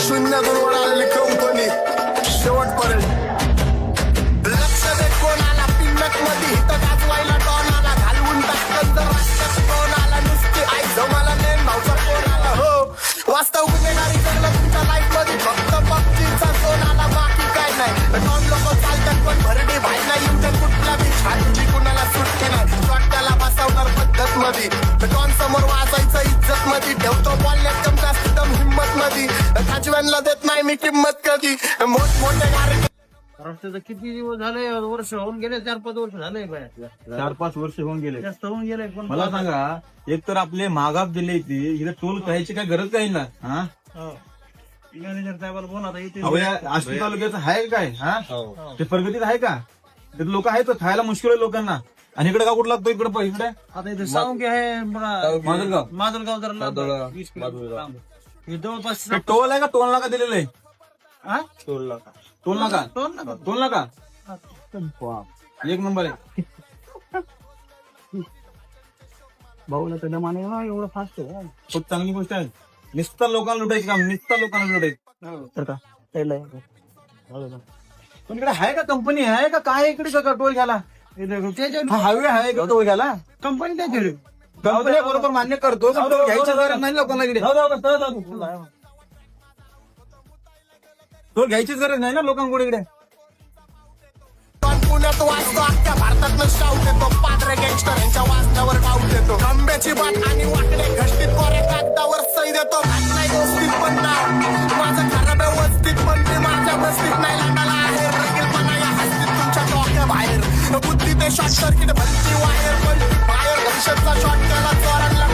शून्य दूरवर आलेली कंपनी शेवटपर्यंत लक्ष दे कोणाला पिंडक मध्ये हित गाजवायला डॉन आला घालवून टाकलं जर वाटत कोण आला नुसती आई जमाला नेम भाऊचा कोण आला हो वास्तव गुन्हेगारी करलं तुमच्या लाईफ मध्ये फक्त पक्षीचा सोन आला बाकी काय नाही डॉन लोक चालतात पण भरडी भाई नाही युद्ध कुठला बी छातीची कुणाला सुटकी नाही स्वतःला बसवणार पद्धत मध्ये डॉन समोर वाजायचं इज्जत मध्ये ठेवतो बोलण्यात कम जास्त दम हिंमत मध्ये खाजव्यांना देत नाही मी किंमत कधी मोठमोठे रस्त्याचं किती दिवस झाले वर्ष होऊन गेले 4-5 वर्ष झाले 4-5 वर्ष होऊन गेले. जास्त होऊन गेले पण मला सांगा एक तर आपले महागात दिले इथे टोल करायची काय गरज काही ना. हा मॅनेजर साहेबाला बोला आता इथे अहो, या आष्टी तालुक्याचं आहे काय? हा ते प्रगतीत आहे का? ते लोक आहेत खायला मुश्किल आहे लोकांना. आणि इकडे का कुठं लागतो इकडे इकडे आता इथे सावंगी आहे माजलगाव माजलगाव जरा लांब आहे. 20 किलोमीटर लांब आहे. हे जवळपास ते टोल आहे का टोल नाका दिलेलं आहे? हा? टोल नाका टोल नाका एक नंबर आहे. भाऊला तर दमाने एवढं फास्ट आहे खूप चांगली गोष्ट आहे. नुसतं लोकांना लुटायचं काम नुसतं लोकांना लुटायचं. तर का त्याला पण इकडे आहे का कंपनी आहे का काय इकडे का टोल घ्यायला? त्याच्या हायवे आहे का टोल घ्यायला? कंपनी त्याच्या कंपनी बरोबर मान्य करतो पण टोल घ्यायची गरज नाही लोकांना इकडे. टोल घ्यायचीच गरज नाही ना लोकांकडे इकडे. पुण्यात वाचतो अख्ख्या भारतात शाऊट येतो पात्रे गँगस्टर यांच्या वाचण्यावर डाऊट देतो आंब्याची बात आणि वाकडे घष्टीत कोऱ्या कागदावर सही देतो नाही गोष्टीत पण नाव माझं खरं व्यवस्थित पण मी माझ्या बस्तीत नाही लाटाला आहे रगीलपणा या हस्तीत तुमच्या डोक्या बाहेर बुद्धी ते शॉर्ट सर्किट भरती वायर पण बाहेर भविष्यातला शॉर्ट केला चोरांना